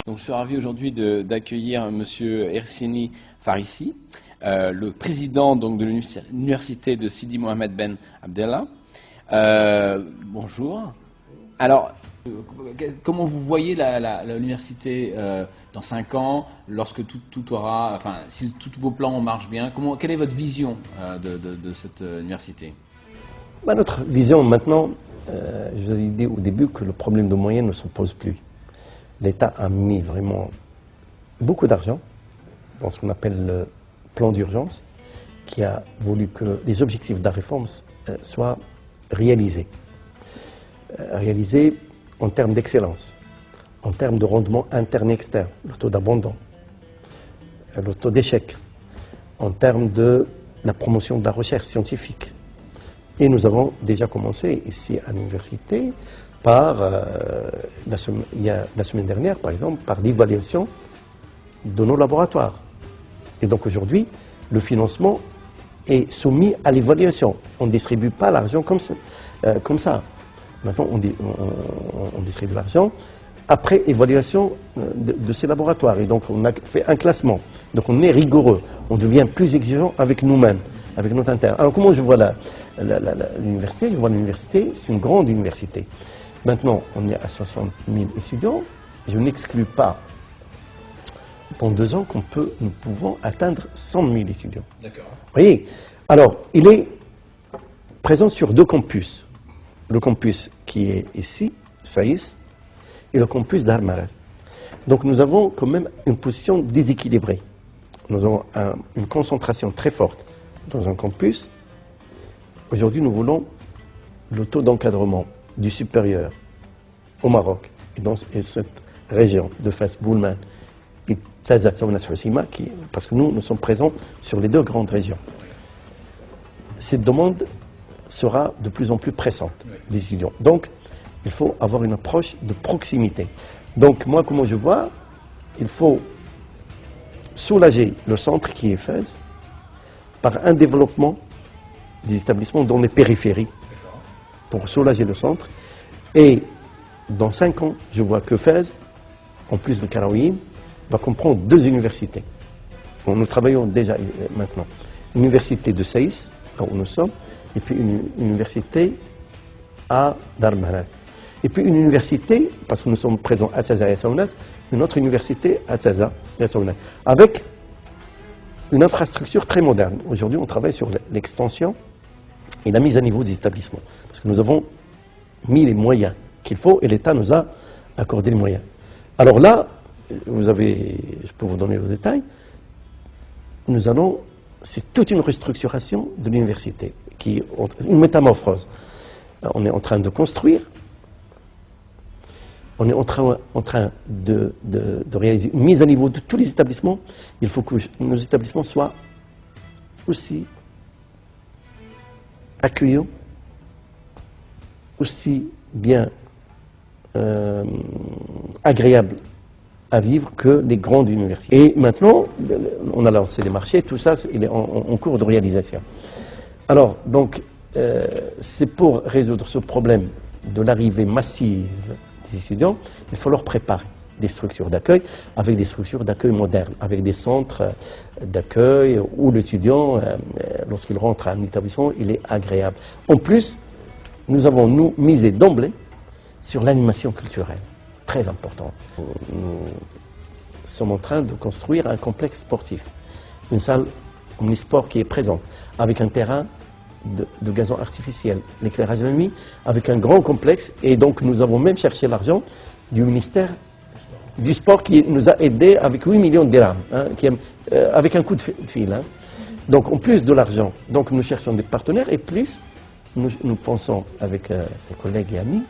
Donc, je suis ravi aujourd'hui d'accueillir Monsieur Ersini Farissi, le président donc, de l'université de Sidi Mohamed Ben Abdallah. Bonjour. Alors, comment vous voyez l'université dans 5 ans, lorsque tout aura, enfin, si tous vos plans marchent bien, quelle est votre vision de cette université? Notre vision maintenant, je vous avais dit au début que le problème de moyens ne se pose plus. L'État a mis vraiment beaucoup d'argent dans ce qu'on appelle le plan d'urgence, qui a voulu que les objectifs de la réforme soient réalisés. Réalisés en termes d'excellence, en termes de rendement interne et externe, le taux d'abandon, le taux d'échec, en termes de la promotion de la recherche scientifique. Et nous avons déjà commencé ici à l'université par, la semaine dernière par exemple, par l'évaluation de nos laboratoires. Et donc aujourd'hui, le financement est soumis à l'évaluation. On ne distribue pas l'argent comme ça. Maintenant, on distribue l'argent après évaluation de ces laboratoires. Et donc on a fait un classement. Donc on est rigoureux. On devient plus exigeant avec nous-mêmes, avec notre interne. Alors comment je vois l'université? Je vois l'université, c'est une grande université. Maintenant, on est à 60 000 étudiants. Je n'exclus pas, dans 2 ans, nous pouvons atteindre 100 000 étudiants. D'accord. Vous voyez? Alors, il est présent sur 2 campus. Le campus qui est ici, Saïs, et le campus d'Al Maraz. Donc nous avons quand même une position déséquilibrée. Nous avons une concentration très forte dans un campus. Aujourd'hui, nous voulons le taux d'encadrement du supérieur au Maroc et dans cette région de Fès, Boulman et Tazat Sounas Hossima, parce que nous sommes présents sur les 2 grandes régions. Cette demande sera de plus en plus pressante des étudiants. Donc, il faut avoir une approche de proximité. Donc, moi, comment je vois, il faut soulager le centre qui est Fès par un développement des établissements dans les périphéries pour soulager le centre. Et dans 5 ans, je vois que Fès, en plus de Karaouine, va comprendre 2 universités. Bon, nous travaillons déjà maintenant. Une université de Saïs, là où nous sommes, et puis une université à Dar Maraz. Et puis une université, parce que nous sommes présents à Tzaza et à Sounas, une autre université à Tzaza et à Sounas, avec une infrastructure très moderne. Aujourd'hui, on travaille sur l'extension et la mise à niveau des établissements, parce que nous avons mis les moyens qu'il faut et l'État nous a accordé les moyens. Alors là, je peux vous donner le détail, c'est toute une restructuration de l'université, une métamorphose. On est en train de construire, on est en train de réaliser une mise à niveau de tous les établissements. Il faut que nos établissements soient aussi accueillants, aussi bien agréables à vivre que les grandes universités. Et maintenant, on a lancé les marchés, tout ça, il est en cours de réalisation. Alors, donc, c'est pour résoudre ce problème de l'arrivée massive des étudiants, il faut leur préparer des structures d'accueil, avec des structures d'accueil modernes, avec des centres d'accueil où l'étudiant, lorsqu'il rentre à un établissement, il est agréable. En plus, nous avons, misé d'emblée sur l'animation culturelle, très important. Nous sommes en train de construire un complexe sportif, une salle omnisport qui est présente, avec un terrain de gazon artificiel, l'éclairage de la nuit, avec un grand complexe. Et donc nous avons même cherché l'argent du ministère du sport qui nous a aidés avec 8 millions de dirhams, avec un coup de fil. Donc en plus de l'argent, donc nous cherchons des partenaires et plus nous pensons avec les collègues et amis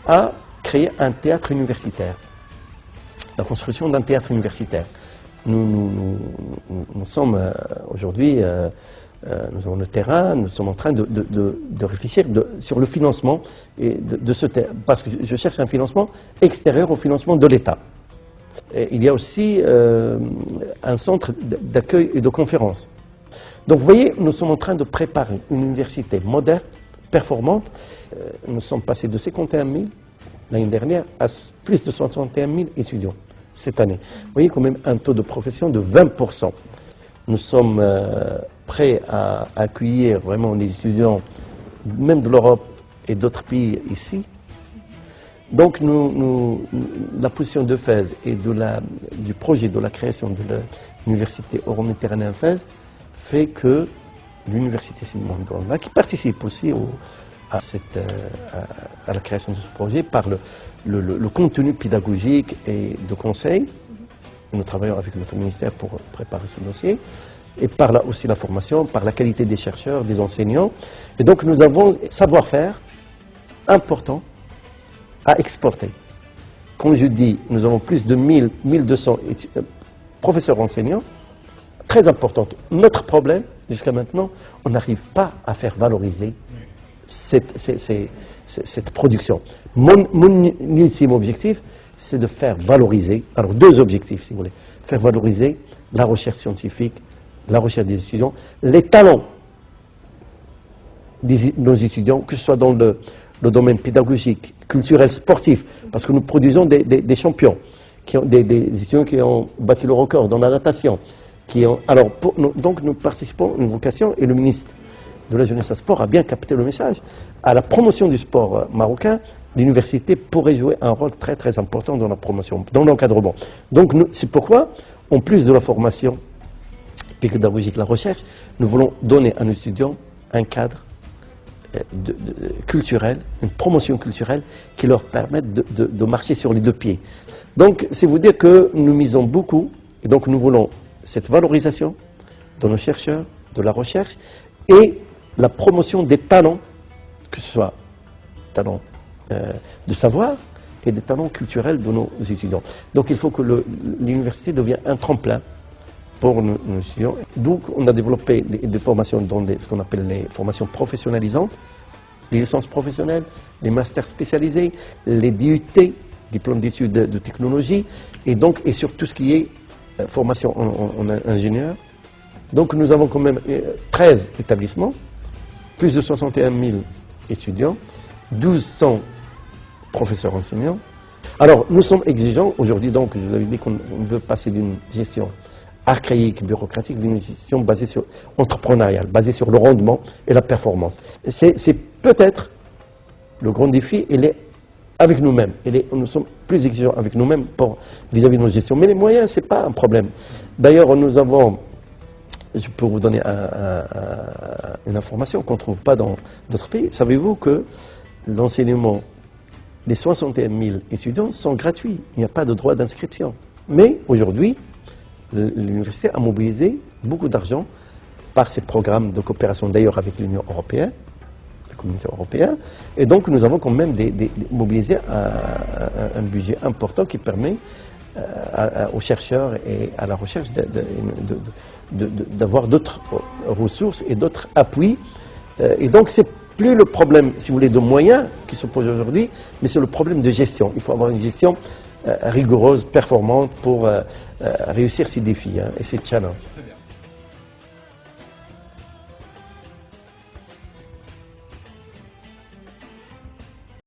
à créer un théâtre universitaire, la construction d'un théâtre universitaire. Nous sommes aujourd'hui, nous avons le terrain, nous sommes en train de réfléchir sur le financement de ce théâtre, parce que je cherche un financement extérieur au financement de l'État. Il y a aussi un centre d'accueil et de conférences. Donc vous voyez, nous sommes en train de préparer une université moderne, performante. Nous sommes passés de 51 000 l'année dernière à plus de 61 000 étudiants. cette année. Vous voyez quand même un taux de progression de 20%. Nous sommes prêts à accueillir vraiment les étudiants, même de l'Europe et d'autres pays ici. Donc la position de Fès et du projet de la création de l'université euro-méditerranéenne Fès fait que l'université Simon Gonda, qui participe aussi à la création de ce projet par le contenu pédagogique et de conseil. Nous travaillons avec notre ministère pour préparer ce dossier. Et par là aussi la formation, par la qualité des chercheurs, des enseignants. Et donc nous avons un savoir-faire important à exporter. Comme je dis, nous avons plus de 1200 professeurs enseignants, très importante. Notre problème, jusqu'à maintenant, on n'arrive pas à faire valoriser cette production. Mon ultime objectif, c'est de faire valoriser, alors 2 objectifs si vous voulez, faire valoriser la recherche scientifique, la recherche des étudiants, les talents de nos étudiants, que ce soit dans le domaine pédagogique, culturel, sportif, parce que nous produisons des champions, des étudiants qui ont bâti le record dans la natation. Donc nous participons à une vocation, et le ministre de la Jeunesse et Sport a bien capté le message. À la promotion du sport marocain, l'université pourrait jouer un rôle très très important dans la promotion, dans l'encadrement. Donc c'est pourquoi, en plus de la formation pédagogique, la recherche, nous voulons donner à nos étudiants un cadre culturel, une promotion culturelle qui leur permette de marcher sur les 2 pieds. Donc c'est vous dire que nous misons beaucoup, et donc nous voulons cette valorisation de nos chercheurs, de la recherche, et la promotion des talents, que ce soit talents de savoir et des talents culturels de nos étudiants. Donc il faut que l'université devienne un tremplin pour nos étudiants. Donc on a développé des formations dans ce qu'on appelle les formations professionnalisantes, les licences professionnelles, les masters spécialisés, les DUT, diplômes d'études de technologie, et sur tout ce qui est formation en ingénieur. Donc nous avons quand même 13 établissements, plus de 61 000 étudiants, 1200 professeurs enseignants. Alors nous sommes exigeants aujourd'hui, donc je vous avais dit qu'on veut passer d'une gestion archaïque, bureaucratique, d'une gestion basée sur entrepreneuriale, basée sur le rendement et la performance. C'est peut-être le grand défi, il est avec nous-mêmes. Nous sommes plus exigeants avec nous-mêmes vis-à-vis de nos gestions. Mais les moyens, ce n'est pas un problème. D'ailleurs, nous avons, je peux vous donner une information qu'on ne trouve pas dans d'autres pays. Savez-vous que l'enseignement des 61 000 étudiants sont gratuits? Il n'y a pas de droit d'inscription. Mais aujourd'hui, l'université a mobilisé beaucoup d'argent par ces programmes de coopération, d'ailleurs avec l'Union européenne, la communauté européenne, et donc nous avons quand même mobilisé un budget important qui permet aux chercheurs et à la recherche d'avoir d'autres ressources et d'autres appuis. Et donc c'est plus le problème, si vous voulez, de moyens qui se pose aujourd'hui, mais c'est le problème de gestion. Il faut avoir une gestion rigoureuse, performante pour réussir ces défis et ces challenges.